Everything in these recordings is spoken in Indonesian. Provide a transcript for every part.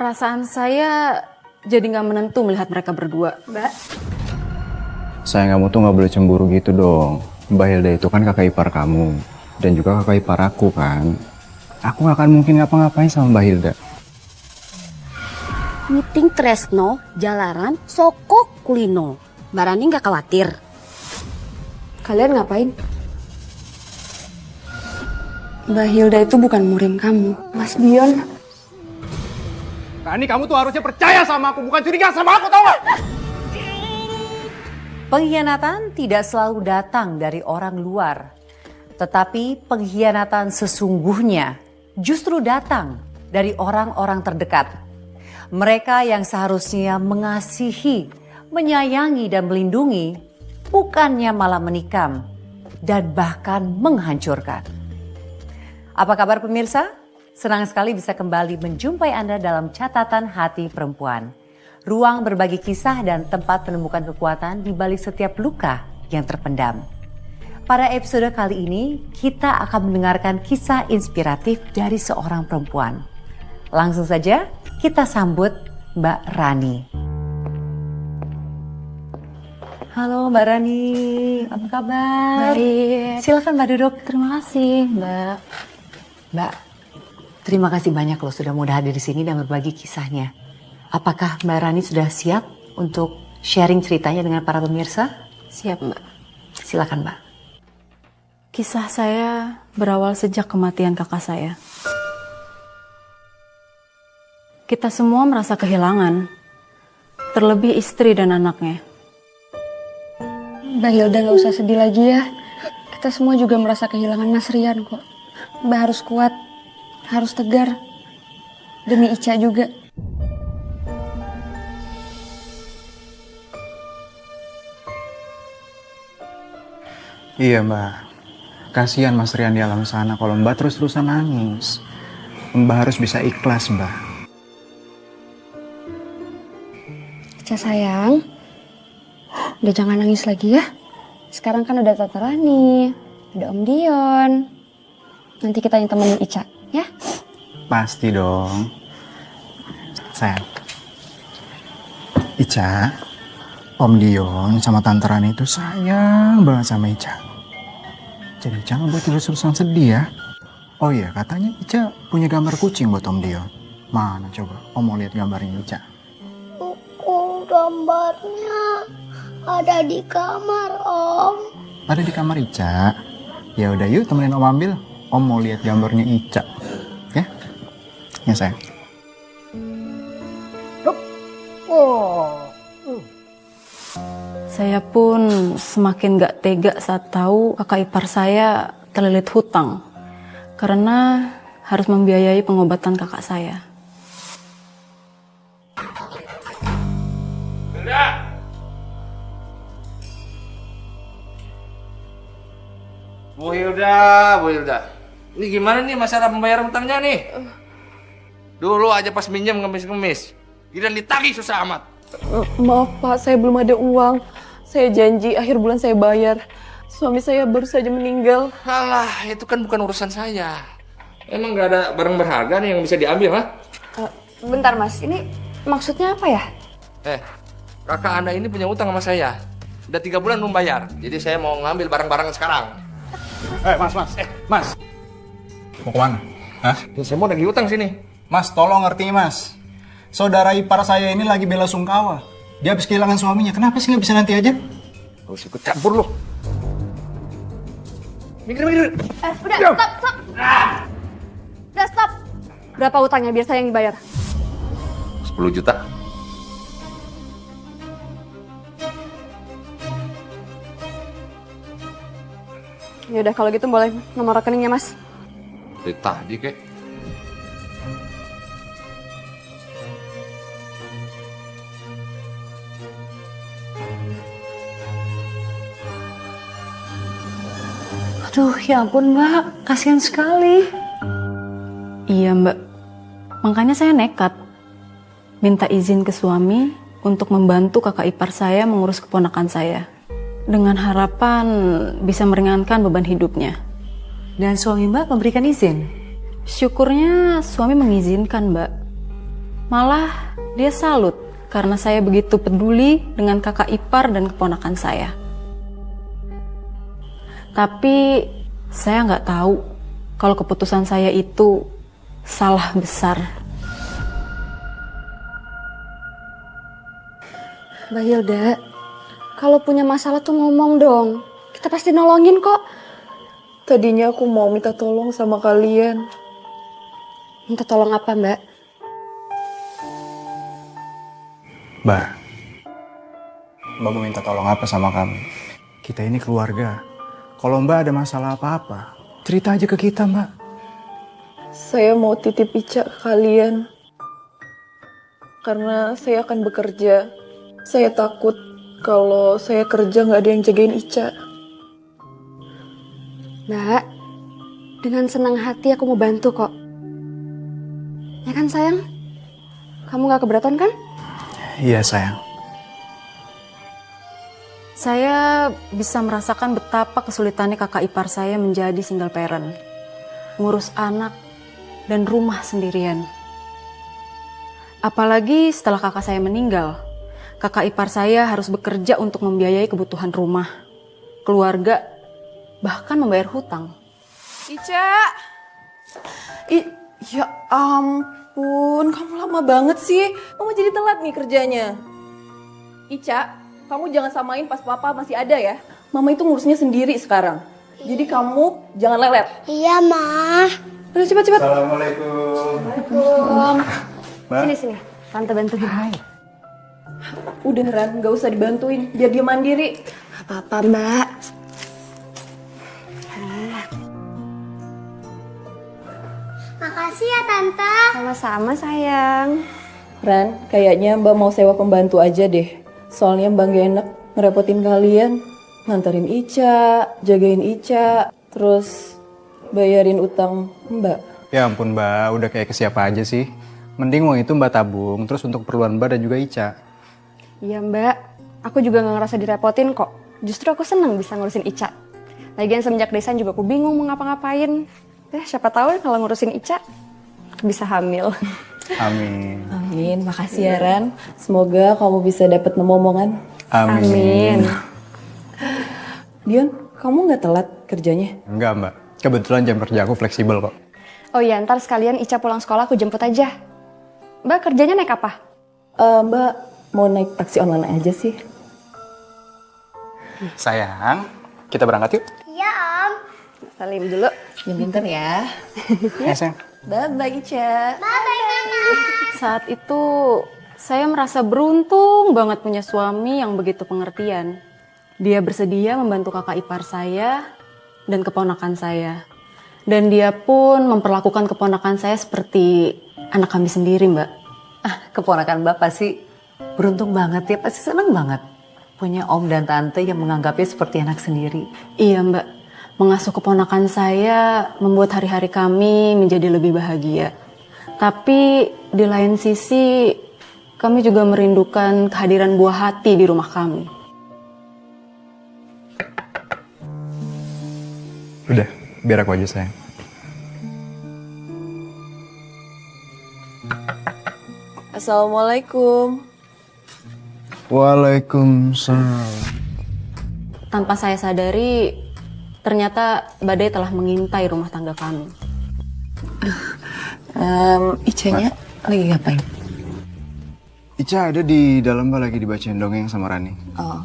Perasaan saya jadi nggak menentu melihat mereka berdua. Mbak. Sayang, kamu tuh nggak boleh cemburu gitu dong. Mbak Hilda itu kan kakak ipar kamu. Dan juga kakak ipar aku kan. Aku gak akan mungkin ngapa-ngapain sama Mbak Hilda. Meeting Tresno, jalaran, sokok kulino. Mbak Rani nggak khawatir? Kalian ngapain? Mbak Hilda itu bukan murim kamu, Mas Dion. Rani, kamu tuh harusnya percaya sama aku, bukan curiga sama aku, tau gak? Pengkhianatan tidak selalu datang dari orang luar, tetapi pengkhianatan sesungguhnya justru datang dari orang-orang terdekat. Mereka yang seharusnya mengasihi, menyayangi dan melindungi, bukannya malah menikam dan bahkan menghancurkan. Apa kabar pemirsa? Senang sekali bisa kembali menjumpai Anda dalam catatan hati perempuan. Ruang berbagi kisah dan tempat menemukan kekuatan di balik setiap luka yang terpendam. Pada episode kali ini, kita akan mendengarkan kisah inspiratif dari seorang perempuan. Langsung saja, kita sambut Mbak Rani. Halo Mbak Rani, apa kabar? Baik. Silakan Mbak duduk. Terima kasih, Mbak. Mbak, terima kasih banyak loh sudah mau hadir di sini dan berbagi kisahnya. Apakah Mbak Rani sudah siap untuk sharing ceritanya dengan para pemirsa? Siap, Mbak. Silakan Mbak. Kisah saya berawal sejak kematian kakak saya. Kita semua merasa kehilangan, terlebih istri dan anaknya. Mbak Hilda gak usah sedih lagi ya. Kita semua juga merasa kehilangan Mas Rian kok. Mbak harus kuat, harus tegar. Demi Ica juga. Iya Mbak, kasihan Mas Rian di alam sana kalau Mbak terus-terusan nangis. Mbak harus bisa ikhlas Mbak. Ica sayang, udah jangan nangis lagi ya. Sekarang kan udah Tante Rani, ada Om Dion. Nanti kita yang temenin Ica, ya? Pasti dong. Sayang. Ica, Om Dion sama Tante Rani itu sayang banget sama Ica. Jadi jangan buat terus-terusan sedih ya. Oh iya, katanya Ica punya gambar kucing buat Om Dion. Mana coba? Om mau lihat gambarnya Ica. Gambarnya ada di kamar, Om. Ada di kamar Ica. Ya udah yuk temenin Om ambil. Om mau lihat gambarnya Ica. Ya? Ya sayang. Saya pun semakin gak tega saat tahu kakak ipar saya terlilit hutang karena harus membiayai pengobatan kakak saya. Bu Hilda. Ini gimana nih masalah pembayaran utangnya nih? Dulu aja pas minjem ngemis-ngemis. Giliran ditagih susah amat. Maaf Pak, saya belum ada uang. Saya janji akhir bulan saya bayar. Suami saya baru saja meninggal. Alah, itu kan bukan urusan saya. Emang gak ada barang berharga nih yang bisa diambil, ha? Bentar Mas, ini maksudnya apa ya? Kakak Anda ini punya utang sama saya. Udah 3 bulan belum bayar. Jadi saya mau ngambil barang-barang sekarang. Mas. Mau kemana? Hah? Saya mau nagih utang sini. Mas, tolong ngerti Mas. Saudara ipar saya ini lagi bela sungkawa. Dia habis kehilangan suaminya. Kenapa sih nggak bisa nanti aja? Gak usah ikut campur lu. Mikir. Udah, stop. Udah, stop. Berapa utangnya biar saya yang dibayar? 10 juta. Ya udah kalau gitu boleh nomor rekeningnya Mas. Dari tadi kek. Aduh ya ampun Mbak, kasihan sekali. Iya Mbak, makanya saya nekat. Minta izin ke suami untuk membantu kakak ipar saya mengurus keponakan saya. Dengan harapan bisa meringankan beban hidupnya. Dan suami Mbak memberikan izin? Syukurnya suami mengizinkan Mbak. Malah dia salut karena saya begitu peduli dengan kakak ipar dan keponakan saya. Tapi saya nggak tahu kalau keputusan saya itu salah besar. Mbak Hilda, kalau punya masalah tuh ngomong dong. Kita pasti nolongin kok. Tadinya aku mau minta tolong sama kalian. Minta tolong apa, Mbak? Mbak mau minta tolong apa sama kami? Kita ini keluarga. Kalau Mbak ada masalah apa-apa, cerita aja ke kita, Mbak. Saya mau titip Ica ke kalian. Karena saya akan bekerja. Saya takut kalau saya kerja nggak ada yang jagain Ica. Mbak, dengan senang hati aku mau bantu kok. Ya kan sayang? Kamu gak keberatan kan? Iya, sayang. Saya bisa merasakan betapa kesulitannya kakak ipar saya menjadi single parent. Ngurus anak dan rumah sendirian. Apalagi setelah kakak saya meninggal, kakak ipar saya harus bekerja untuk membiayai kebutuhan rumah, keluarga, bahkan membayar hutang. Ica! Ya ampun, kamu lama banget sih. Kamu jadi telat nih kerjanya. Ica, kamu jangan samain pas papa masih ada ya. Mama itu ngurusnya sendiri sekarang. Jadi kamu jangan lelet. Iya, Ma. Ayo cepat-cepat. Assalamualaikum. Mbak. Sini, Tante bantuin. Hai. Udah Ran, gak usah dibantuin. Biar dia mandiri. Apa-apa, Mbak. Makasih ya, Tante. Sama-sama, sayang. Ran, kayaknya Mbak mau sewa pembantu aja deh. Soalnya Mbak gak enak ngerepotin kalian. Nganterin Ica, jagain Ica, terus bayarin utang Mbak. Ya ampun, Mbak, udah kayak ke siapa aja sih? Mending uang itu Mbak tabung, terus untuk keperluan Mbak dan juga Ica. Iya, Mbak. Aku juga gak ngerasa direpotin kok. Justru aku seneng bisa ngurusin Ica. Lagian semenjak desain juga aku bingung mau ngapa-ngapain. Siapa tahu kalau ngurusin Ica bisa hamil. Amin. Amin, makasih ya Ran. Semoga kamu bisa dapat omongan. Amin. Dion, kamu gak telat kerjanya? Enggak, Mbak. Kebetulan jam kerja aku fleksibel kok. Oh iya, ntar sekalian Ica pulang sekolah aku jemput aja. Mbak kerjanya naik apa? Mbak mau naik taksi online aja sih. Sayang, kita berangkat yuk. Iya, Om. Salim dulu. Yang pintar ya. Ya, sayang. Bye-bye Ica. Bye-bye, Mama. Saat itu saya merasa beruntung banget punya suami yang begitu pengertian. Dia bersedia membantu kakak ipar saya dan keponakan saya. Dan dia pun memperlakukan keponakan saya seperti anak kami sendiri, Mbak. Keponakan Bapak sih beruntung banget ya, pasti seneng banget. Punya om dan tante yang menganggapnya seperti anak sendiri. Iya, Mbak. Mengasuh keponakan saya membuat hari-hari kami menjadi lebih bahagia. Tapi di lain sisi, kami juga merindukan kehadiran buah hati di rumah kami. Udah, biar aku aja, sayang. Assalamualaikum. Waalaikumsalam. Tanpa saya sadari, ternyata badai telah mengintai rumah tangga kami. Icanya lagi ngapain? Ica ada di dalam, Mbak, lagi dibacain dongeng sama Rani. Oh.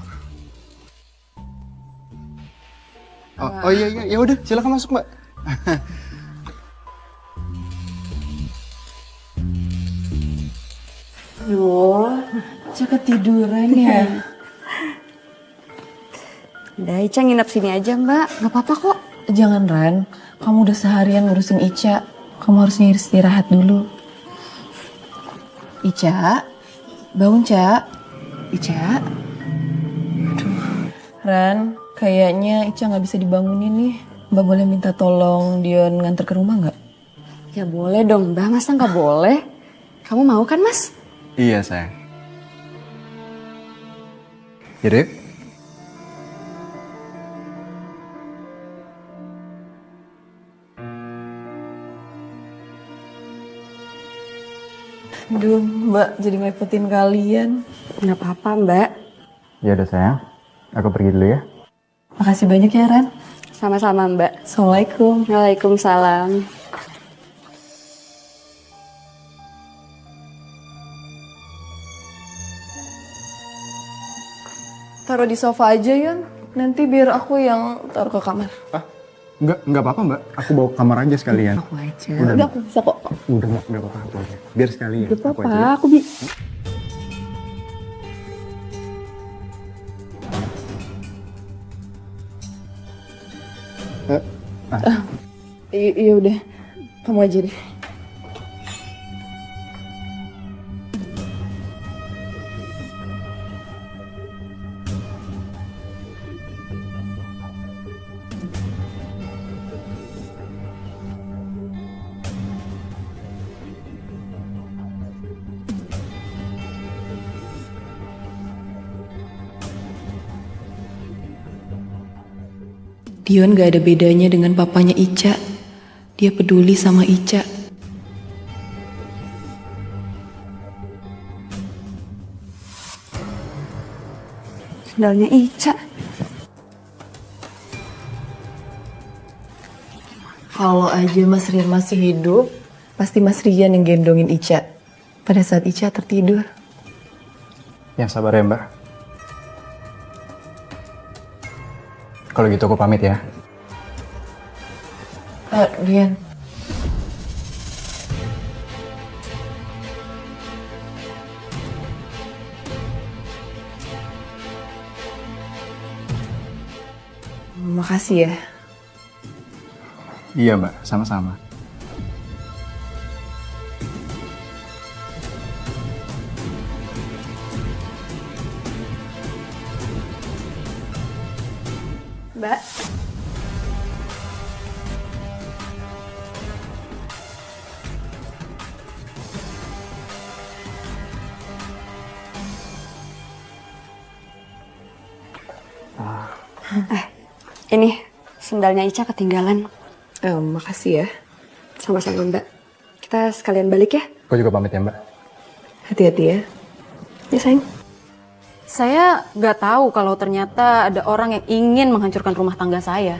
Oh iya, ya udah, silakan masuk, Mbak. Aduh, Ica ketiduran ya. Udah, Ica nginep sini aja, Mbak. Gak apa-apa kok. Jangan Ran, kamu udah seharian ngurusin Ica. Kamu harusnya istirahat dulu. Ica, bangun Ca. Ica. Aduh, Ran, kayaknya Ica nggak bisa dibangunin nih. Mbak boleh minta tolong Dion nganter ke rumah nggak? Ya boleh dong, Mbak. Masa nggak boleh? Kamu mau kan, Mas? Iya, sayang. Yaudah yuk. Aduh, Mbak jadi ngerepotin kalian. Nggak apa-apa, Mbak. Ya udah sayang, aku pergi dulu ya. Makasih banyak ya, Ran. Sama-sama, Mbak. Assalamualaikum. Waalaikumsalam. Taruh di sofa aja ya. Nanti biar aku yang taruh ke kamar. Ah, enggak apa-apa mbak. Aku bawa ke kamar aja sekalian. Aku aja. Udah, Udah, aku bisa kok. Udah enggak apa-apa aku aja. Biar sekalian. Gak Aku apa-apa, aja. aku bisa. Iya udah, kamu aja deh. Dion gak ada bedanya dengan papanya Ica. Dia peduli sama Ica. Sendalnya Ica. Kalau aja Mas Rian masih hidup, pasti Mas Rian yang gendongin Ica. Pada saat Ica tertidur. Yang sabar ya mbak. Kalau gitu aku pamit ya. Rian. Makasih ya. Iya mbak, sama-sama. Mbak. Ini sendalnya Ica ketinggalan. Makasih ya. Sama-sama, Mbak. Kita sekalian balik ya. Aku juga pamit ya mbak. Hati-hati ya. Ya, sayang. Saya nggak tahu kalau ternyata ada orang yang ingin menghancurkan rumah tangga saya.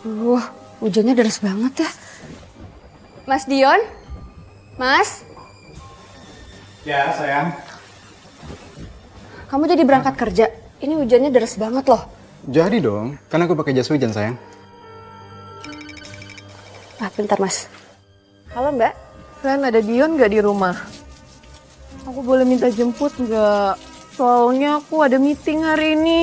Wah, hujannya deras banget ya. Mas Dion? Mas? Ya sayang. Kamu jadi berangkat kerja? Ini hujannya deras banget loh. Jadi dong, kan aku pakai jas hujan sayang. Ah, bentar mas. Halo mbak. Ren, ada Dion nggak di rumah? Aku boleh minta jemput nggak? Soalnya aku ada meeting hari ini.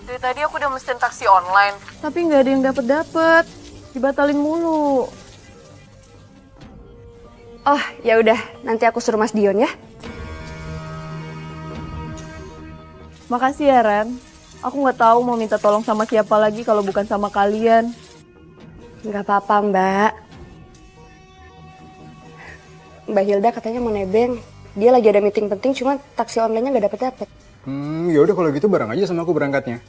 Dari tadi aku udah mesen taksi online, tapi nggak ada yang dapet. Dibatalin mulu. Oh ya udah, nanti aku suruh mas Dion ya. Makasih ya Ren. Aku nggak tahu mau minta tolong sama siapa lagi kalau bukan sama kalian. Nggak apa-apa mbak. Mbak Hilda katanya mau nebeng. Dia lagi ada meeting penting, cuma taksi online-nya nggak dapet-dapet. Ya udah kalau gitu bareng aja sama aku berangkatnya.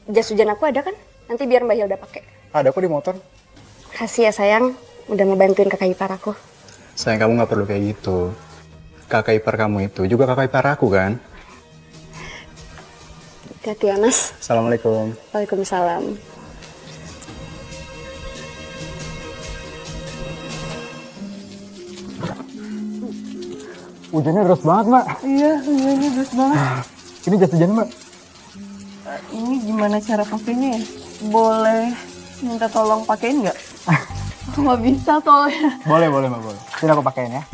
Jas hujan aku ada kan? Nanti biar Mbak Hilda pakai. Ada aku di motor. Kasih ya sayang, udah ngebantuin kakak ipar aku. Sayang kamu nggak perlu kayak gitu. Kakak ipar kamu itu juga kakak ipar aku kan. Hati-hati ya mas. Assalamualaikum. Waalaikumsalam. Hujannya deras banget mbak. Iya, hujannya deras banget. Ini jas hujan mbak. Ini gimana cara pakainya ya? Boleh minta tolong pakein nggak? Aku nggak bisa soalnya. Boleh mbak boleh. Sini aku pakein ya.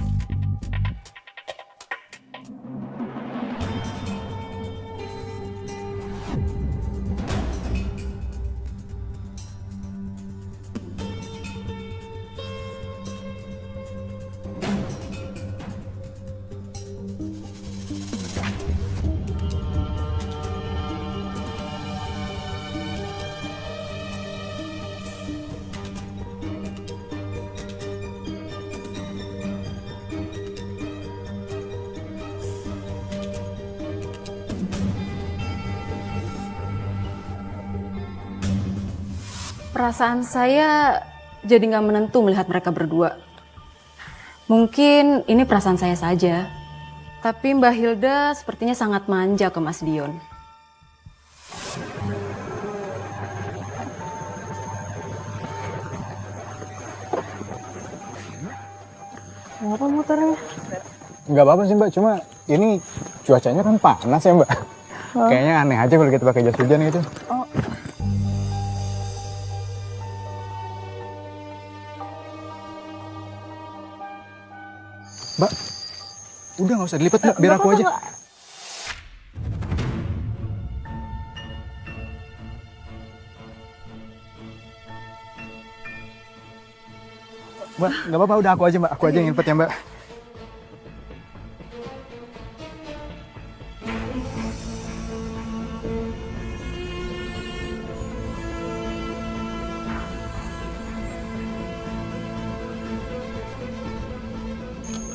Perasaan saya jadi nggak menentu melihat mereka berdua. Mungkin ini perasaan saya saja. Tapi Mbak Hilda sepertinya sangat manja ke Mas Dion. Kenapa motornya? Nggak apa-apa sih mbak, cuma ini cuacanya kan panas ya mbak. Kayaknya aneh aja kalau kita pakai jas hujan gitu. Mbak, udah nggak usah dilipat mbak, biar aku aja. Mbak, nggak apa-apa, udah aku aja mbak, aku aja yang lipat ya mbak.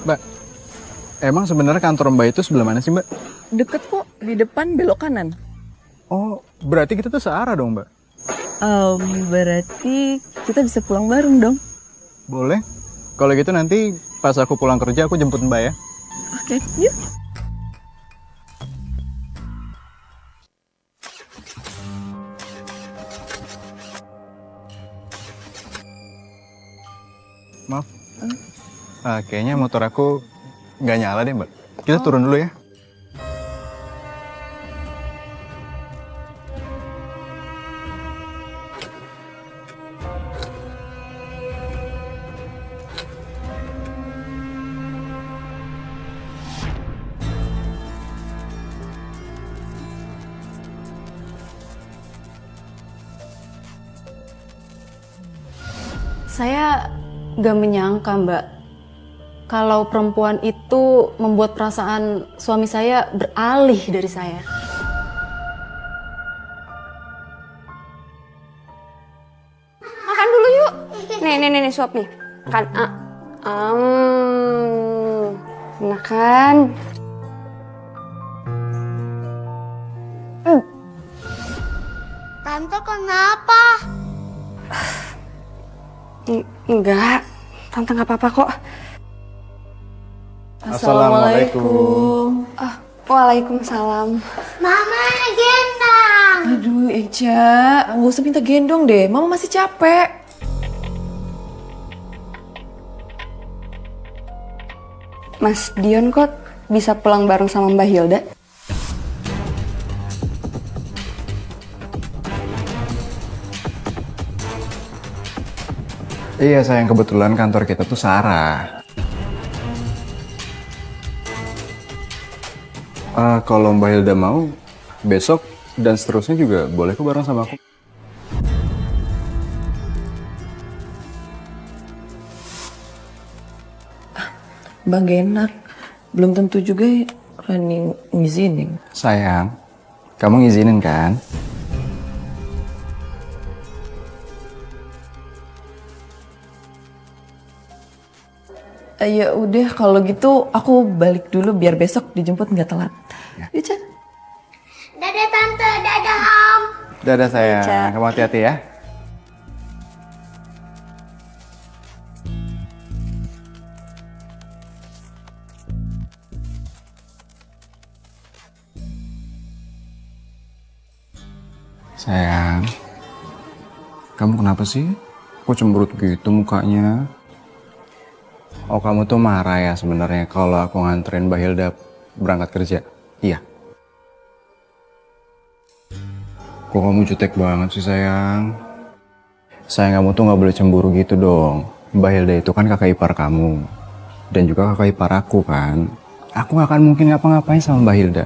Mbak, emang sebenarnya kantor Mbak itu sebelah mana sih Mbak? Deket kok, di depan belok kanan. Oh, berarti kita tuh searah dong Mbak? Berarti kita bisa pulang bareng dong. Boleh. Kalau gitu nanti pas aku pulang kerja aku jemput Mbak ya. Oke, yuk. Maaf. Kayaknya motor aku nggak nyala deh Mbak. Kita turun dulu ya. Saya gak menyangka Mbak, kalau perempuan itu membuat perasaan suami saya beralih dari saya. Makan dulu yuk. Nih, suap nih. Makan. Makan. Tante kenapa? Enggak, tante nggak apa-apa kok. Assalamualaikum. Waalaikumsalam. Mama gendang. Aduh, Eja, nggak usah minta gendong deh. Mama masih capek. Mas Dion kok bisa pulang bareng sama Mbak Hilda? Iya sayang, kebetulan kantor kita tuh searah. Kalau Mbak Hilda mau, besok dan seterusnya juga boleh kok bareng sama aku. Bang enak. Belum tentu juga Rani ngizinin. Sayang, kamu ngizinin kan? Ya udah kalau gitu aku balik dulu biar besok dijemput nggak telat. Ya, Eja. Dadah tante, dadah om. Dadah sayang, kamu hati-hati ya. Sayang, kamu kenapa sih? Kok cemberut gitu mukanya? Oh, kamu tuh marah ya sebenarnya kalau aku nganterin Mbak Hilda berangkat kerja? Iya. Kok kamu jutek banget sih sayang? Sayang, kamu tuh nggak boleh cemburu gitu dong. Mbak Hilda itu kan kakak ipar kamu. Dan juga kakak ipar aku kan. Aku nggak akan mungkin ngapa-ngapain sama Mbak Hilda.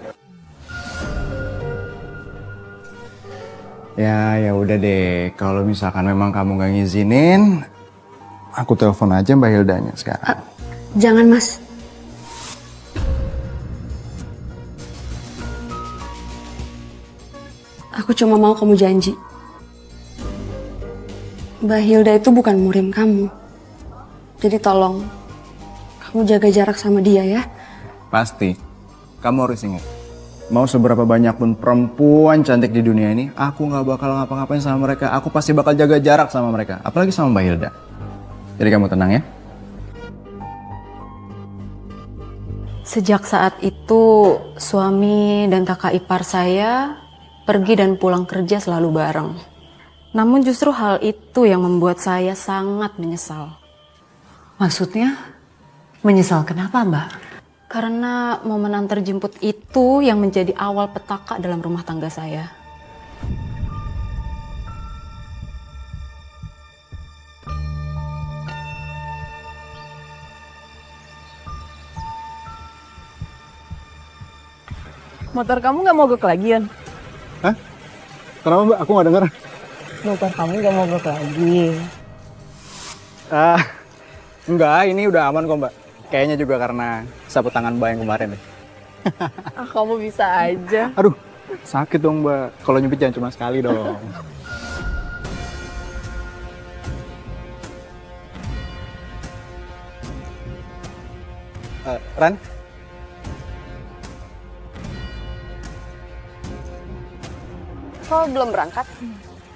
Ya udah deh. Kalau misalkan memang kamu nggak ngizinin, aku telepon aja Mbak Hildanya sekarang. Jangan mas. Aku cuma mau kamu janji. Mbak Hilda itu bukan murim kamu. Jadi tolong, kamu jaga jarak sama dia ya. Pasti. Kamu harus ingat. mau seberapa banyak pun perempuan cantik di dunia ini, aku nggak bakal ngapa-ngapain sama mereka. Aku pasti bakal jaga jarak sama mereka, apalagi sama Mbak Hilda. Jadi kamu tenang ya. Sejak saat itu, suami dan kakak ipar saya pergi dan pulang kerja selalu bareng. Namun justru hal itu yang membuat saya sangat menyesal. Maksudnya, menyesal kenapa Mbak? Karena momen antar jemput itu yang menjadi awal petaka dalam rumah tangga saya. Motor kamu nggak mogok lagi, Yon? Hah? Kenapa Mbak? Aku nggak denger. Motor kamu nggak mogok lagi. Enggak, ini udah aman kok Mbak. Kayaknya juga karena sapu tangan Mbak yang kemarin deh. Kamu bisa aja. Aduh, sakit dong Mbak. Kalau nyubit jangan cuma sekali dong. Ran? Kok belum berangkat?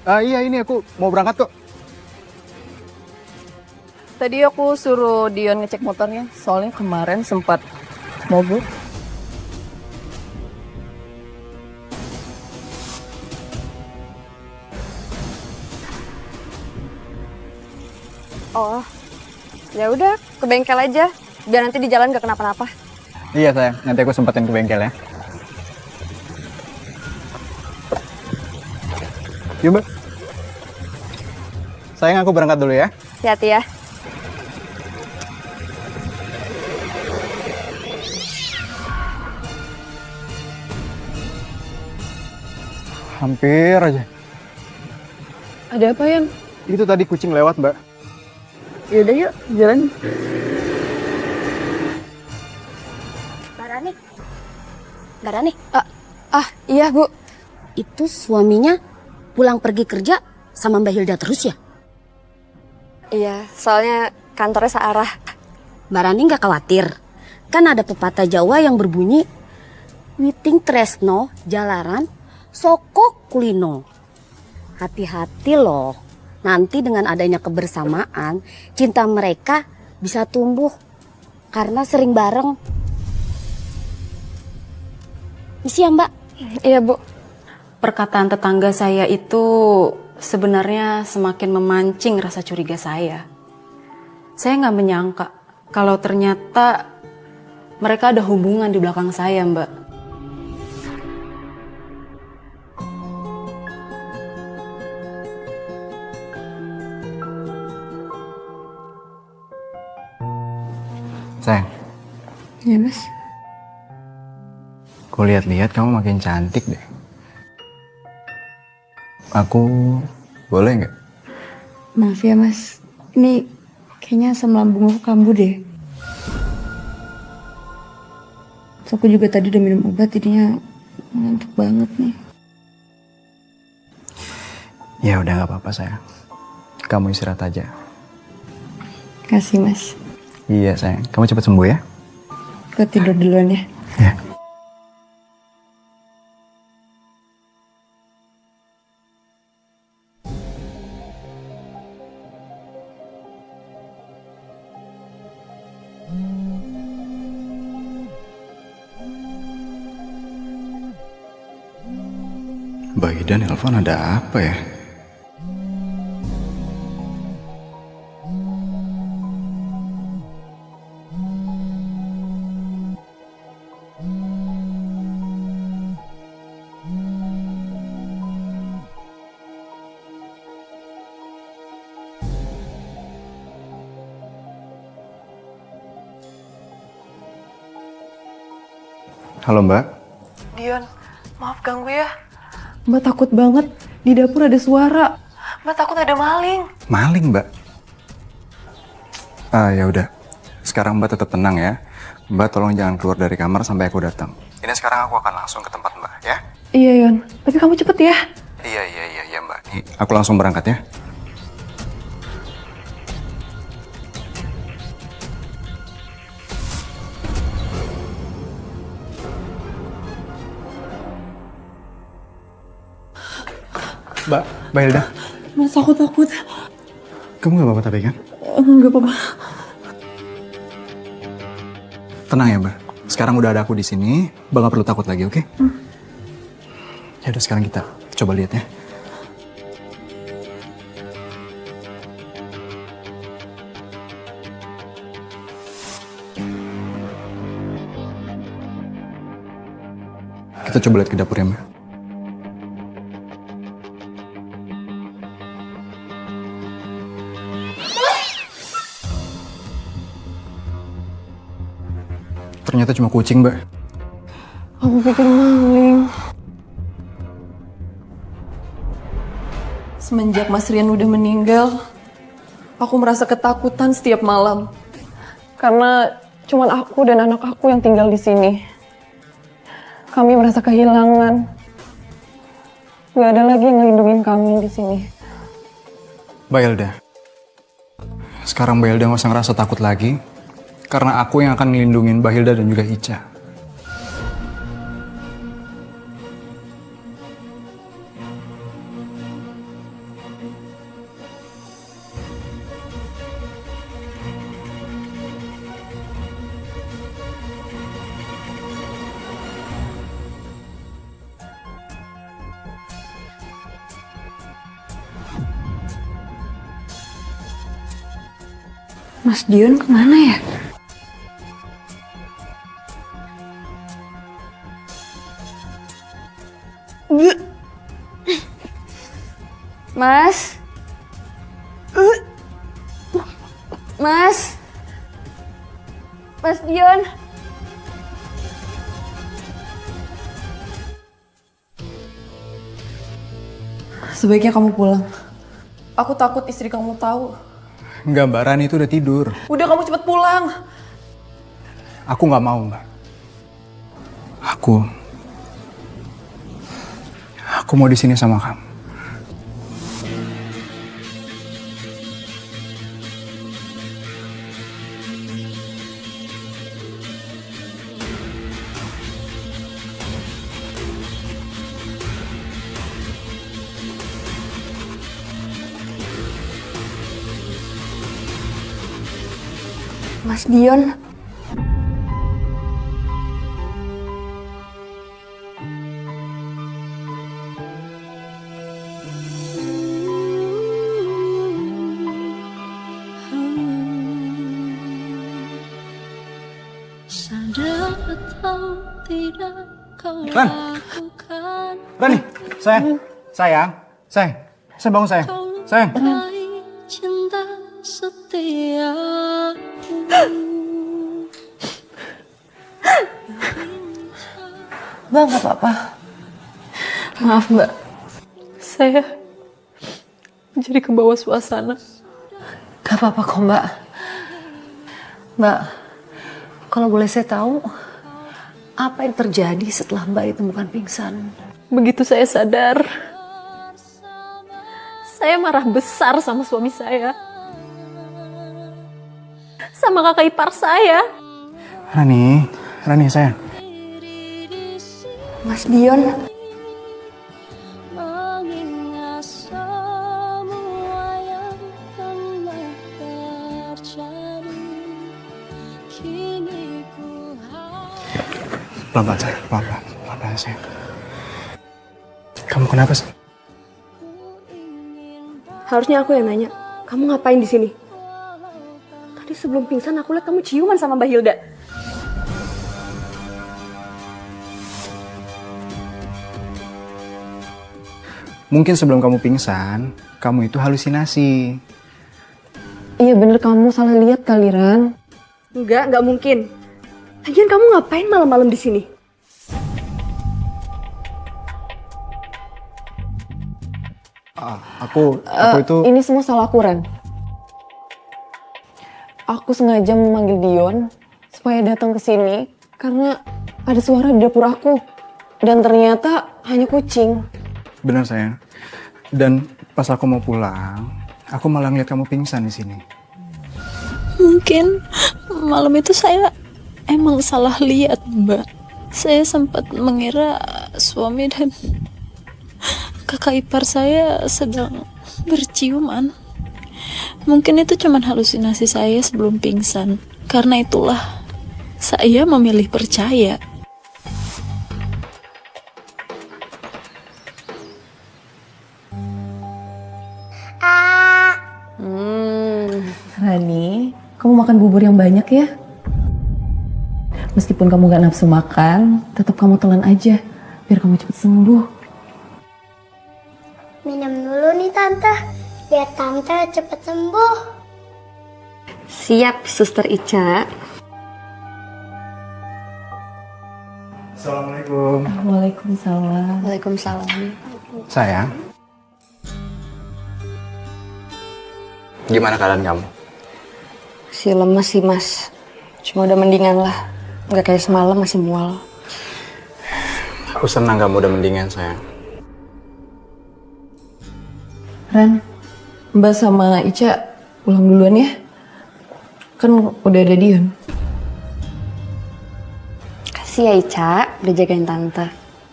Iya ini aku mau berangkat kok. Tadi aku suruh Dion ngecek motornya, soalnya kemarin sempat mogok. Oh, ya udah ke bengkel aja, biar nanti di jalan gak kenapa-napa. Iya sayang, nanti aku sempetin ke bengkel ya. Yuk Mbak. Sayang aku berangkat dulu ya. Hati-hati ya. Hampir aja. Ada apa, Yon? Itu tadi kucing lewat Mbak. Yaudah yuk, jalan. Mbak Rani, Iya Bu. itu suaminya pulang pergi kerja sama Mbak Hilda terus ya? Iya, soalnya kantornya searah. Mbak Rani nggak khawatir? Kan ada pepatah Jawa yang berbunyi, Witing tresno jalaran sokok kulino. Hati-hati loh, nanti dengan adanya kebersamaan, cinta mereka bisa tumbuh karena sering bareng. Isi ya Mbak? Iya Bu. Perkataan tetangga saya itu sebenarnya semakin memancing rasa curiga saya. Saya nggak menyangka kalau ternyata mereka ada hubungan di belakang saya, Mbak. Sayang, Ya Mas. aku lihat-lihat kamu makin cantik deh. Aku boleh nggak? Maaf ya Mas. Ini kayaknya asam lambung aku kambuh deh. Terus aku juga tadi udah minum obat jadinya ngantuk banget nih. Ya udah nggak apa-apa sayang. Kamu istirahat aja. Kasih Mas. Iya sayang, kamu cepat sembuh ya. Aku tidur duluan ya. Ya. Mbak Ida nelpon ada apa ya? Halo Mbak. Dion, maaf ganggu ya. Mbak takut banget, di dapur ada suara. Mbak takut ada maling. Maling Mbak. Ya udah. Sekarang Mbak tetap tenang ya. Mbak tolong jangan keluar dari kamar sampai aku datang. Ini sekarang aku akan langsung ke tempat Mbak ya. Iya Yon, tapi kamu cepet ya. Iya Mbak. Nih, aku langsung berangkat ya. Mbak Hilda. Mas, aku takut. Kamu gak apa-apa tapi kan? Enggak apa-apa. Tenang ya, Mbak. Sekarang udah ada aku di sini, Mbak gak perlu takut lagi, oke? Ya udah sekarang kita coba lihat ya. Kita coba lihat ke dapur ya, Mbak. Ternyata cuma kucing, Mbak. Aku pikir maling. Semenjak Mas Rian udah meninggal, aku merasa ketakutan setiap malam. Karena cuma aku dan anak aku yang tinggal di sini. Kami merasa kehilangan. Gak ada lagi yang ngelindungin kami di sini. Mbak Hilda. Sekarang Mbak Hilda nggak usah ngerasa takut lagi. Karena aku yang akan ngelindungin Mbak Hilda dan juga Ica. Mas Dion kemana ya? Mas? Mas? Mas Dion? Sebaiknya kamu pulang. Aku takut istri kamu tahu. Enggak, Mbak. Rani itu udah tidur. Udah, kamu cepet pulang. Aku nggak mau, Mbak. Aku mau di sini sama kamu. Mas Dion? Rani, sayang, sayang, bangun sayang, sayang. Mbak, nggak apa-apa. Maaf Mbak, saya jadi kebawa suasana. Gak apa-apa kok Mbak. Mbak, kalau boleh saya tahu, apa yang terjadi setelah Mbak ditemukan pingsan? Begitu saya sadar, saya marah besar sama suami saya. Sama kakak ipar saya. Rani sayang. Mas Dion? Pelan-pelan sayang, pelan-pelan sayang. Kamu kenapa sih? Harusnya aku yang nanya. Kamu ngapain di sini? Tadi sebelum pingsan aku lihat kamu ciuman sama Mbak Hilda. Mungkin sebelum kamu pingsan, kamu itu halusinasi. Iya bener, kamu salah lihat kali, Ran. Enggak mungkin. Lagian kamu ngapain malam-malam di sini? Aku itu... Ini semua salah aku, Ran. Aku sengaja memanggil Dion supaya datang ke sini karena ada suara di dapur aku. Dan ternyata hanya kucing. Benar sayang. Dan pas aku mau pulang, aku malah ngeliat kamu pingsan di sini. Mungkin malam itu saya emang salah lihat Mbak. Saya sempat mengira suami dan kakak ipar saya sedang berciuman. Mungkin itu cuma halusinasi saya sebelum pingsan. Karena itulah saya memilih percaya. Rani, kamu makan bubur yang banyak ya. Meskipun kamu gak nafsu makan, tetap kamu telan aja, biar kamu cepet sembuh. Minum dulu nih Tante, biar Tante cepet sembuh. Siap, Suster Ica. Assalamualaikum. Waalaikumsalam. Waalaikumsalam. Sayang. Gimana keadaan kamu? Si lemes sih, Mas. Cuma udah mendingan lah. Nggak kayak semalam masih mual. Aku senang kamu udah mendingan, sayang. Ran, Mbak sama Ica pulang duluan ya. Kan udah ada Dion. Kasih ya Ica, udah jagain Tante.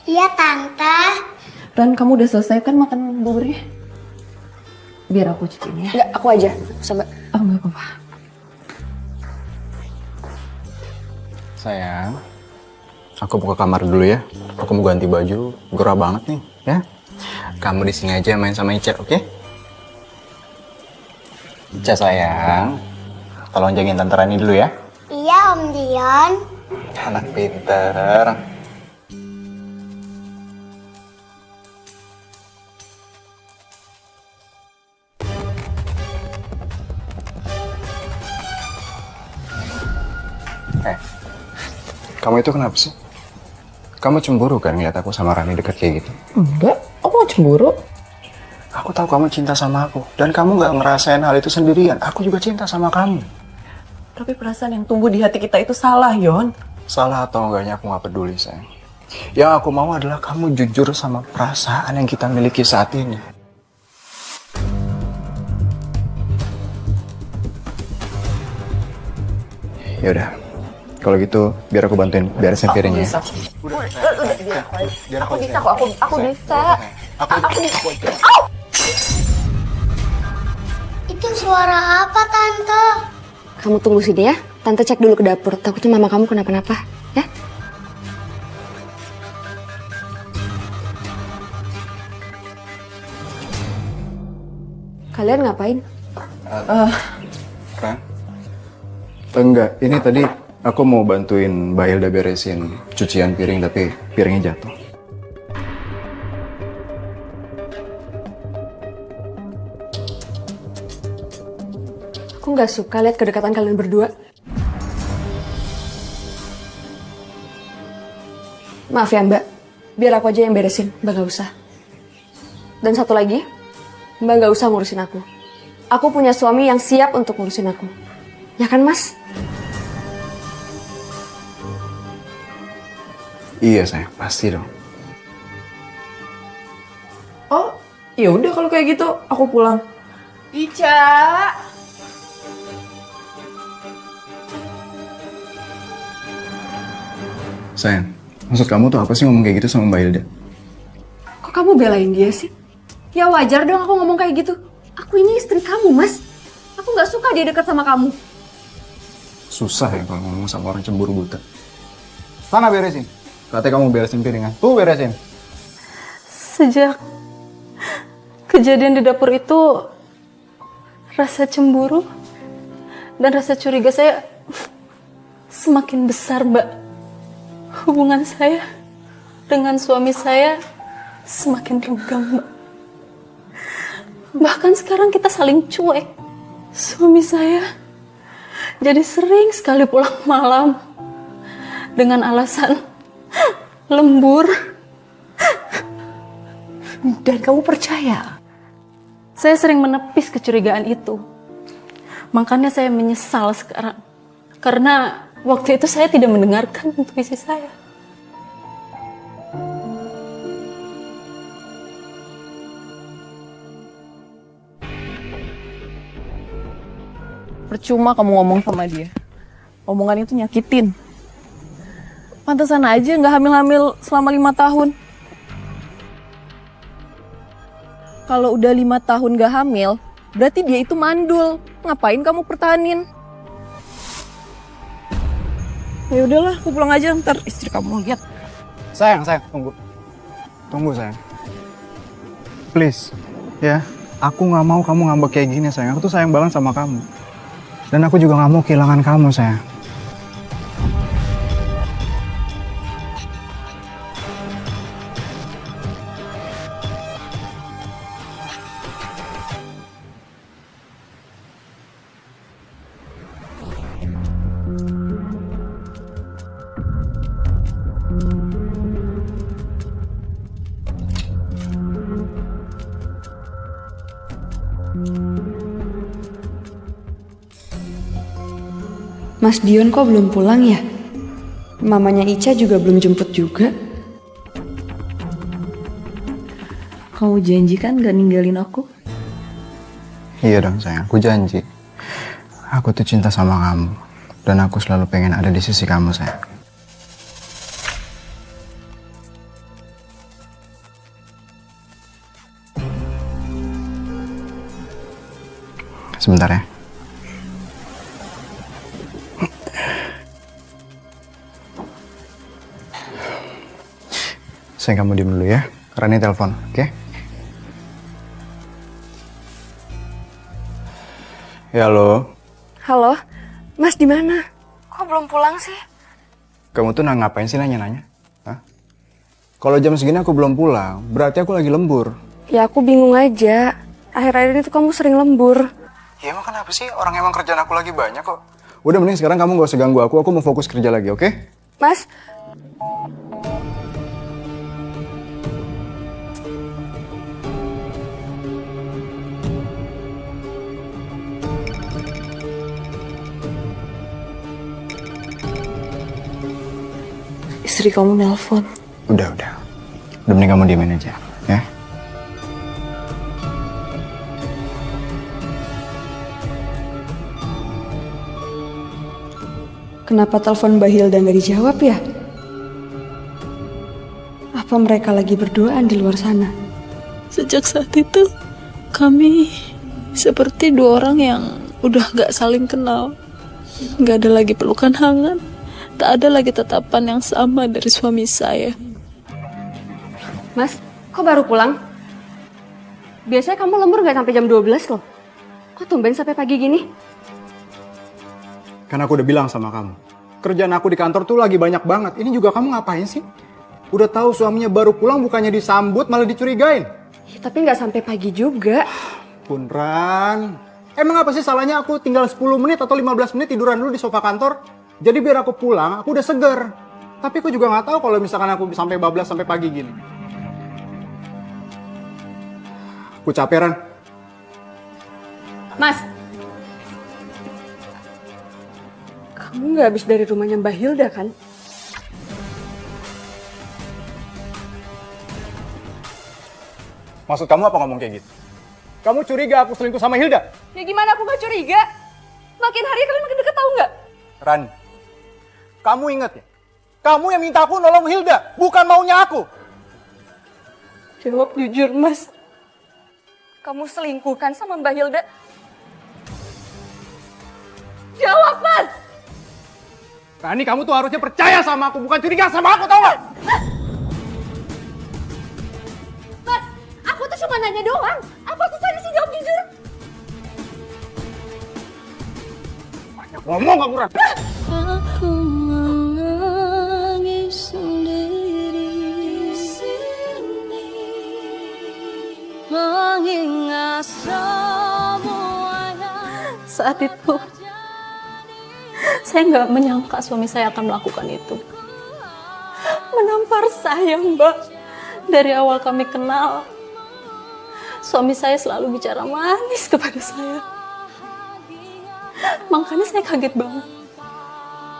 Iya Tante. Ran, kamu udah selesai kan makan buburnya? Biar aku cuciin ya. Enggak, aku aja. Coba. Oh, nggak apa-apa. Sayang, aku mau ke kamar dulu ya. Aku mau ganti baju, gerah banget nih, ya. Kamu di sini aja main sama Ica, oke? Ica sayang, tolong jagain Tante Rani dulu ya. Iya Om Dion. Anak pinter. Kamu itu kenapa sih? Kamu cemburu kan ngeliat aku sama Rani deket kayak gitu? Enggak, aku mau cemburu. Aku tahu kamu cinta sama aku. Dan kamu gak ngerasain hal itu sendirian. Aku juga cinta sama kamu. Tapi perasaan yang tumbuh di hati kita itu salah, Yon. Salah atau enggaknya aku gak peduli, sayang. Yang aku mau adalah kamu jujur sama perasaan yang kita miliki saat ini. Yaudah, kalau gitu biar aku bantuin beresin piringnya. Aku bisa kok, aku bisa. Aku bisa. Itu suara apa Tante? Kamu tunggu sini ya. Tante cek dulu ke dapur. Takutnya mama kamu kenapa-napa, ya? Kalian ngapain? Kan? Enggak, ini tadi aku mau bantuin Mbak Hilda beresin cucian piring tapi piringnya jatuh. Aku nggak suka lihat kedekatan kalian berdua. Maaf ya Mbak, biar aku aja yang beresin. Mbak nggak usah. Dan satu lagi, Mbak nggak usah ngurusin aku. Aku punya suami yang siap untuk ngurusin aku. Ya kan Mas? Iya sayang, pasti dong. Oh, ya udah kalau kayak gitu, aku pulang. Ica. Sayang, maksud kamu tuh apa sih ngomong kayak gitu sama Mbak Hilda? Kok kamu belain dia sih? Ya wajar dong aku ngomong kayak gitu. Aku ini istri kamu, Mas. Aku nggak suka dia dekat sama kamu. Susah ya kalau ngomong sama orang cemburu buta. Sana beresin. Katanya kamu beresin piringan. Tuh beresin. Sejak kejadian di dapur itu, rasa cemburu dan rasa curiga saya semakin besar, Mbak. Hubungan saya dengan suami saya semakin renggang, Mbak. Bahkan sekarang kita saling cuek. Suami saya jadi sering sekali pulang malam dengan alasan lembur. Dan kamu percaya? Saya sering menepis kecurigaan itu. Makanya saya menyesal sekarang. Karena waktu itu saya tidak mendengarkan intuisi saya. Percuma kamu ngomong sama dia. Omongan itu nyakitin. Pantesan aja nggak hamil-hamil selama 5 tahun. Kalau udah 5 tahun gak hamil, berarti dia itu mandul. Ngapain kamu pertahanin? Ya udahlah, aku pulang aja, ntar istri kamu lihat. Sayang, tunggu. Tunggu, sayang. Please, ya. Aku nggak mau kamu ngambek kayak gini, sayang. Aku tuh sayang banget sama kamu. Dan aku juga nggak mau kehilangan kamu, sayang. Mas Dion kok belum pulang ya? Mamanya Ica juga belum jemput juga. Kamu janji kan gak ninggalin aku? Iya dong, sayang. Aku janji. Aku tuh cinta sama kamu. Dan aku selalu pengen ada di sisi kamu, sayang. Sebentar ya. Sayang, kamu diem dulu ya. Karena ini telepon, oke? Ya, halo. Halo, Mas di mana? Kok belum pulang sih? Kamu tuh ngapain sih nanya-nanya? Hah? Kalau jam segini aku belum pulang, berarti aku lagi lembur. Ya aku bingung aja. Akhir-akhir ini tuh kamu sering lembur. Ya emang kenapa sih? Orang emang kerjaan aku lagi banyak kok. Udah, mending sekarang kamu gak usah ganggu aku mau fokus kerja lagi, oke? Mas, Istri kamu nelpon. Udah. Udah mending kamu diemin aja, ya? kenapa telepon Mbak Hilda nggak dijawab ya? Apa mereka lagi berduaan di luar sana? Sejak saat itu, kami seperti dua orang yang udah gak saling kenal. Gak ada lagi pelukan hangat. Tak ada lagi tatapan yang sama dari suami saya. Mas, kok baru pulang? Biasanya kamu lembur nggak sampai jam 12 loh. Kok tumben sampai pagi gini? Kan aku udah bilang sama kamu. Kerjaan aku di kantor tuh lagi banyak banget. Ini juga kamu ngapain sih? Udah tahu suaminya baru pulang, bukannya disambut malah dicurigain. Ya, tapi nggak sampai pagi juga. Punran. Emang apa sih salahnya aku tinggal 10 menit atau 15 menit tiduran dulu di sofa kantor? Jadi biar aku pulang, aku udah seger. Tapi aku juga nggak tahu kalau misalkan aku sampai bablas sampai pagi gini. Aku capek, Ran. Mas, kamu nggak habis dari rumahnya Mbak Hilda kan? Maksud kamu apa ngomong kayak gitu? Kamu curiga aku selingkuh sama Hilda? Ya gimana aku nggak curiga? Makin hari kalian makin deket tahu nggak? Ran, kamu ingat ya? Kamu yang minta aku nolong Hilda, bukan maunya aku. Jawab jujur, Mas. Kamu selingkuhkan sama Mbak Hilda? Jawab, Mas! Rani, kamu tuh harusnya percaya sama aku, bukan curiga sama aku, tau gak? Mas, aku tuh cuma nanya doang. Apa susahnya sih jawab jujur? Banyak ngomong kamu, Ran. Aku menangis sendiri di sini, mengingat semuanya. Saat itu, saya nggak menyangka suami saya akan melakukan itu. Menampar saya, Mbak. Dari awal kami kenal, suami saya selalu bicara manis kepada saya. Makanya saya kaget banget.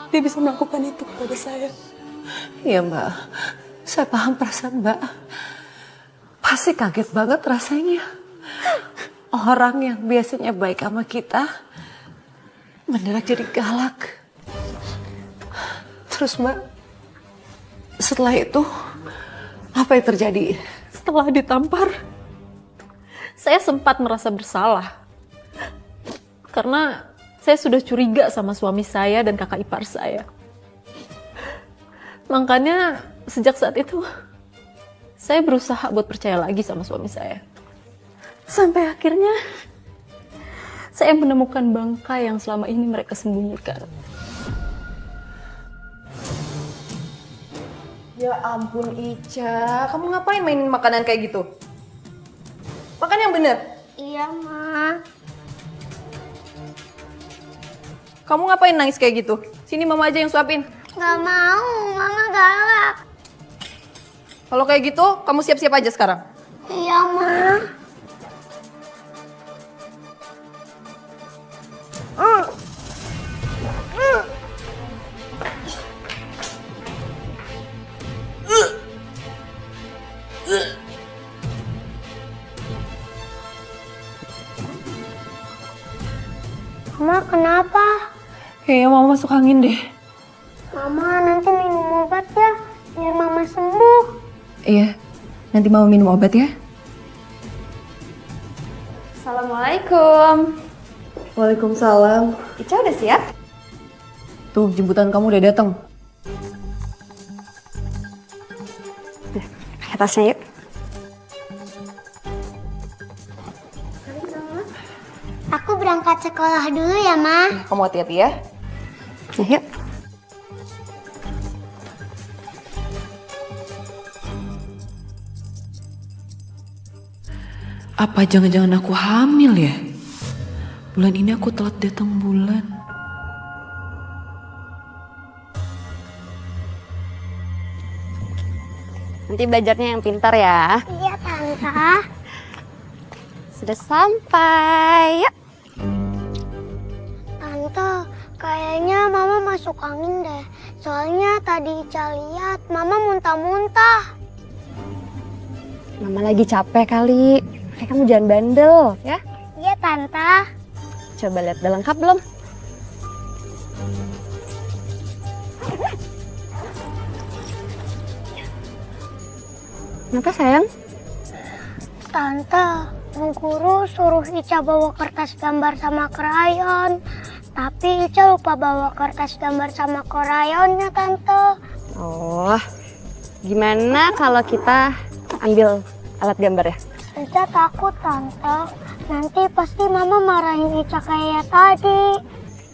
Dia bisa melakukan itu kepada saya. Iya Mbak, saya paham perasaan Mbak. Pasti kaget banget rasanya. Orang yang biasanya baik sama kita, mendadak jadi galak. Terus Mbak, setelah itu, apa yang terjadi? Setelah ditampar, saya sempat merasa bersalah. Karena saya sudah curiga sama suami saya dan kakak ipar saya. Makanya sejak saat itu, saya berusaha buat percaya lagi sama suami saya. Sampai akhirnya, saya menemukan bangkai yang selama ini mereka sembunyikan. Ya ampun Ica, kamu ngapain mainin makanan kayak gitu? Makan yang bener. Iya, Ma. Kamu ngapain nangis kayak gitu? Sini mama aja yang suapin. Gak mau, Mama galak. Kalau kayak gitu, kamu siap-siap aja sekarang. Iya, Ma. Ma, kenapa? Kayaknya mama masuk angin deh. Mama, nanti minum obat ya, biar Mama sembuh. Iya, nanti mama minum obat ya. Assalamualaikum. Waalaikumsalam. Ica udah siap? Tuh, jemputan kamu udah datang. Pakai tasnya yuk. Aku berangkat sekolah dulu ya, Ma. Kamu hati-hati ya. Nah, yuk. Apa jangan-jangan aku hamil ya? Bulan ini aku telat datang bulan. Nanti belajarnya yang pintar ya. Iya, Tante. Sudah sampai. Yuk. Tante, kayaknya Mama masuk angin deh. Soalnya tadi Ica lihat Mama muntah-muntah. Mama lagi capek kali. Kamu jangan bandel ya. Iya, Tante. Coba lihat udah lengkap belum? Kenapa sayang? Tante, Bu Guru suruh Ica bawa kertas gambar sama krayon. Tapi Ica lupa bawa kertas gambar sama krayonnya, Tante. Oh, gimana kalau kita ambil alat gambar ya? Ica takut, Tante. Nanti pasti Mama marahin Ica kayak tadi.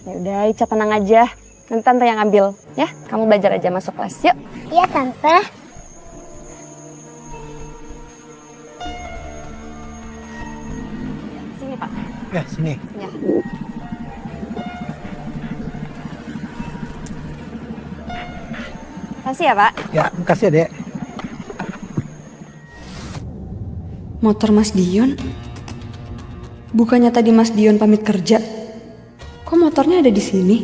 Ya udah, Ica tenang aja. Nanti Tante yang ambil ya. Kamu belajar aja masuk kelas. Yuk. Iya, Tante. Sini, Pak. Ya, sini. Ya. Makasih ya, Pak. Ya, makasih ya, Dek. Motor Mas Dion? Bukannya tadi Mas Dion pamit kerja? Kok motornya ada di sini?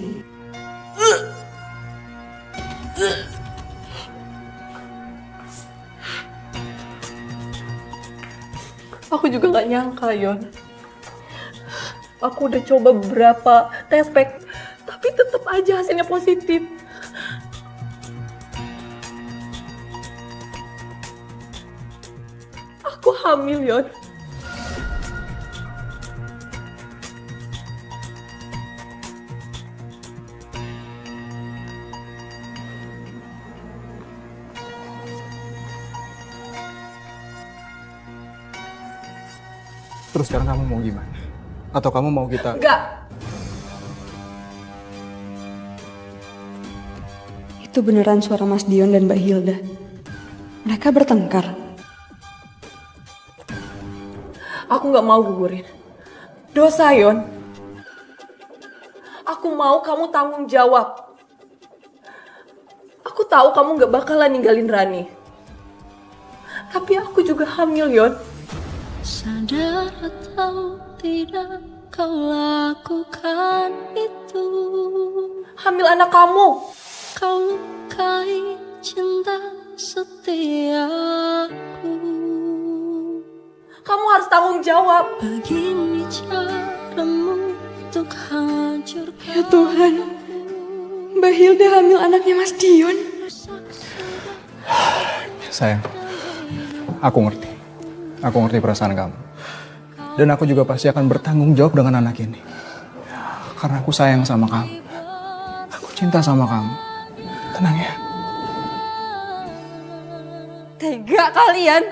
Aku juga gak nyangka, Yon. Aku udah coba beberapa tes pack, tapi tetap aja hasilnya positif. Aku hamil, Yon. Terus sekarang kamu mau gimana? Atau kamu mau kita... Enggak. Itu beneran suara Mas Dion dan Mbak Hilda. Mereka bertengkar. Aku gak mau gugurin. Dosa, Yon. Aku mau kamu tanggung jawab. Aku tahu kamu gak bakalan ninggalin Rani. Tapi aku juga hamil, Yon. Sadar atau tidak kau lakukan itu. Hamil anak kamu. Kau lukai cinta setiaku. Kamu harus tanggung jawab. Begini caramu untuk hancurkan. Ya Tuhan, Mbak Hilda hamil anaknya Mas Dion. Sayang, aku ngerti. Aku ngerti perasaan kamu. Dan aku juga pasti akan bertanggung jawab dengan anak ini. Karena aku sayang sama kamu. Aku cinta sama kamu. Tenang ya. Tega kalian.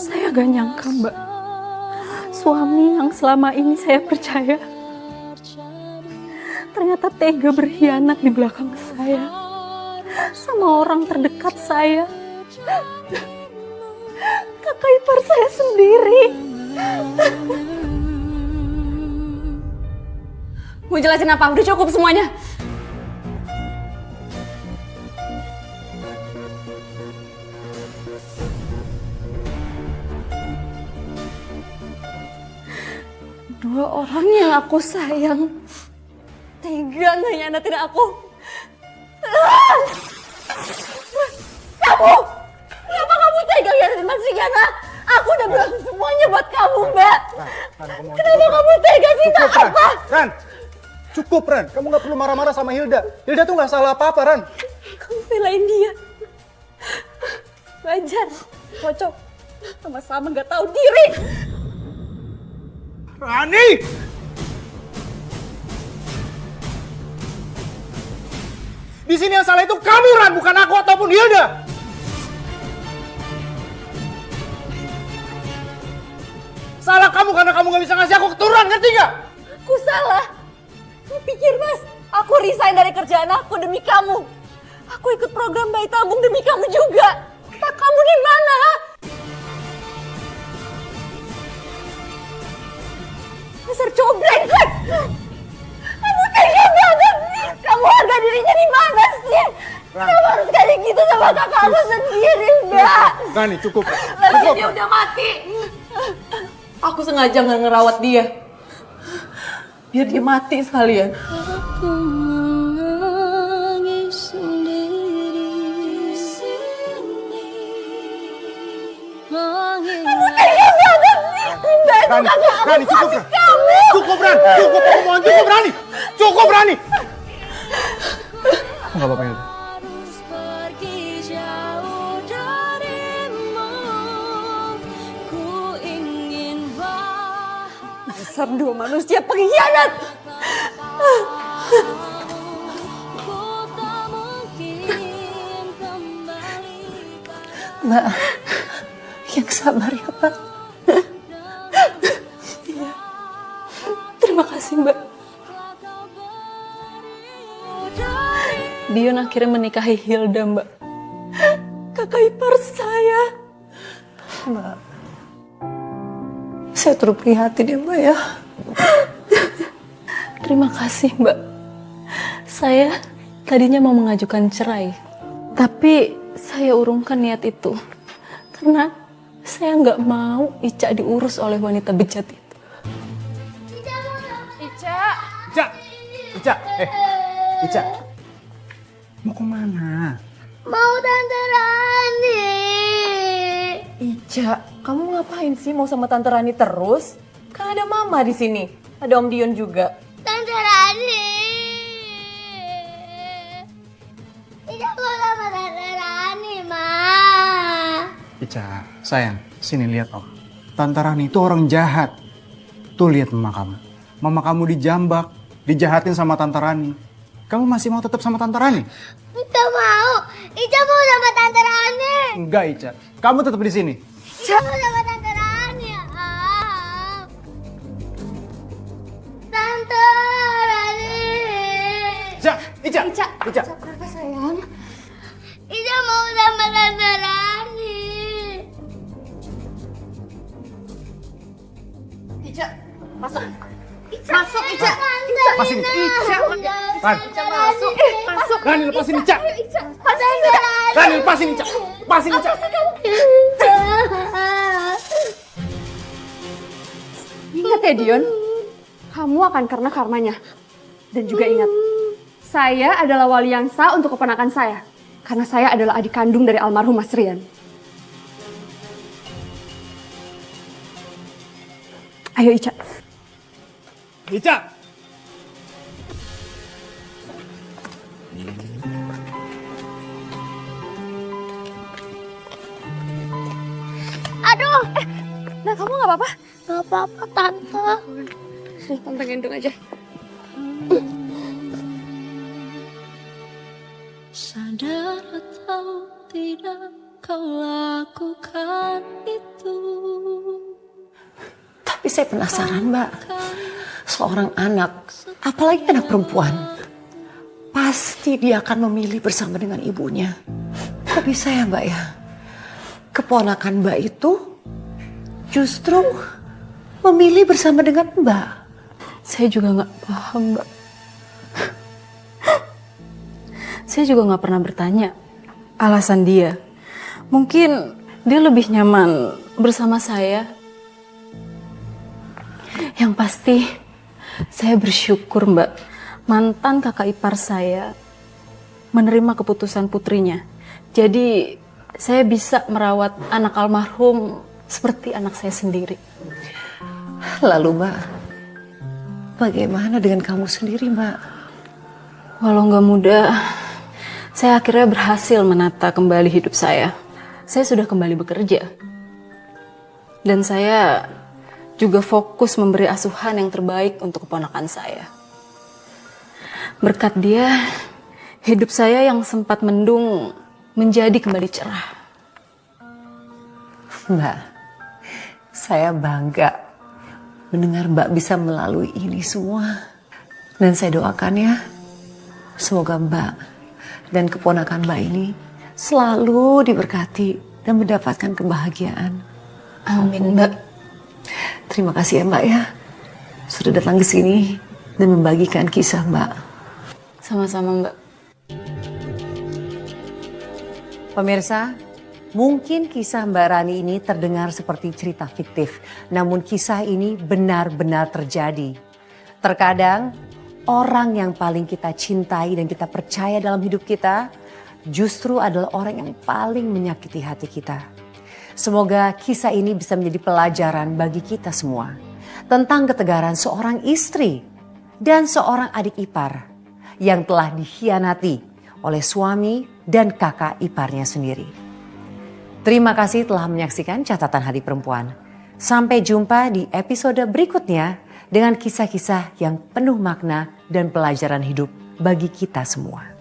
Saya gak nyangka, Mbak. Suami yang selama ini saya percaya ternyata tega berkhianat di belakang saya sama orang terdekat saya. Kakak ipar saya sendiri. Mau jelasin apa? Udah cukup semuanya. Dua orang yang aku sayang tega ngehianatin aku. Kamu! Kenapa kamu tega ngehianatin Mas Rigana? Aku udah bilang semuanya buat kamu, Mbak. Kenapa kamu tega sih? Apa? Ran! Cukup, Ran. Kamu gak perlu marah-marah sama Hilda. Hilda tuh gak salah apa-apa, Ran. Kamu belain dia. Wajar. Cocok. Sama-sama gak tahu diri. Rani! Di sini yang salah itu kamu, Ran, bukan aku ataupun Hilda. Salah kamu karena kamu gak bisa ngasih aku keturunan, ngerti gak? Aku salah. Aku pikir, Mas, aku resign dari kerjaan aku demi kamu. Aku ikut program bayi tabung demi kamu juga. Otak kamu di mana? Dasar cowok brengsek. Kamu tega banget. Kamu harga dirinya di mana sih? Kamu harus kayak gitu sama kakak aku sendiri, Mbak. Rani, cukup. Lalu dia udah mati. Aku sengaja nggak ngerawat dia. Biar dia mati sekalian. Kamu tega banget sih. Mbak, itu Rani, kakak aku Rani, cukup, suami Ran. kamu. Cukup, Ran. Cukup, aku mohon. Cukup, Rani. Cukup, Rani. Aku gak apa-apa, Hilda. Dasar dua manusia pengkhianat. Mbak, yang sabar ya, Pak. Terima kasih, Mbak. Dion akhirnya menikahi Hilda, Mbak. Kakak ipar saya. Mbak, saya turut prihatin ya, Mbak ya. Terima kasih, Mbak. Saya tadinya mau mengajukan cerai. Tapi saya urungkan niat itu. Karena saya nggak mau Ica diurus oleh wanita bejat itu. Ica! Ica! Ica! Mau kemana? Mau Tante Rani. Ica, kamu ngapain sih mau sama Tante Rani terus? Kan ada Mama di sini. Ada Om Dion juga. Tante Rani. Ica mau sama Tante Rani, Ma. Ica, sayang, sini lihat Om. Tante Rani itu orang jahat. Tuh lihat mama kamu. Mama kamu dijambak, dijahatin sama Tante Rani. Kamu masih mau tetap sama Tante Rani? Ica mau. Ica mau sama Tante Rani. Enggak, Ica. Kamu tetap di sini. Ica mau sama Tante Rani. Tante Rani. Ica, Ica, Ica. Ica. Kenapa sayang? Ica mau sama Tante Rani. Ica, masuk. Masuk, Ica. Lepasin, Ica. Ran. Masuk. Masuk. Rani, lepasin Ica. Tante Rani. Rani, lepasin Ica. Lepasin Ica. Ingat ya, Dion. Kamu akan kena karmanya. Dan juga ingat, saya adalah wali yang sah untuk keponakan saya. Karena saya adalah adik kandung dari almarhum Mas Rian. Ayo, Ica. Ica. Aduh. Nah, kamu nggak apa-apa? Gak apa-apa, Tante. Sini, Tante gendong aja. Sadar atau tidak kau lakukan itu. Tapi saya penasaran, Mbak. Seorang anak, apalagi anak perempuan, pasti dia akan memilih bersama dengan ibunya. Kok bisa ya, Mbak ya? Keponakan Mbak itu justru memilih bersama dengan Mbak. Saya juga nggak paham, Mbak. Saya juga nggak pernah bertanya alasan dia. Mungkin dia lebih nyaman bersama saya. Yang pasti, saya bersyukur, Mbak. Mantan kakak ipar saya menerima keputusan putrinya. Jadi, saya bisa merawat anak almarhum seperti anak saya sendiri. Lalu, Mbak, bagaimana dengan kamu sendiri, Mbak? Walau nggak mudah, saya akhirnya berhasil menata kembali hidup saya. Saya sudah kembali bekerja. Dan saya juga fokus memberi asuhan yang terbaik untuk keponakan saya. Berkat dia, hidup saya yang sempat mendung menjadi kembali cerah. Mbak, saya bangga mendengar Mbak bisa melalui ini semua. Dan saya doakan ya, semoga Mbak dan keponakan Mbak ini selalu diberkati dan mendapatkan kebahagiaan. Amin, Mbak. Terima kasih ya, Mbak ya, sudah datang ke sini dan membagikan kisah Mbak. Sama-sama, Mbak. Pemirsa, mungkin kisah Mbak Rani ini terdengar seperti cerita fiktif, namun kisah ini benar-benar terjadi. Terkadang, orang yang paling kita cintai dan kita percaya dalam hidup kita justru adalah orang yang paling menyakiti hati kita. Semoga kisah ini bisa menjadi pelajaran bagi kita semua tentang ketegaran seorang istri dan seorang adik ipar yang telah dikhianati oleh suami dan kakak iparnya sendiri. Terima kasih telah menyaksikan Catatan Hari Perempuan. Sampai jumpa di episode berikutnya dengan kisah-kisah yang penuh makna dan pelajaran hidup bagi kita semua.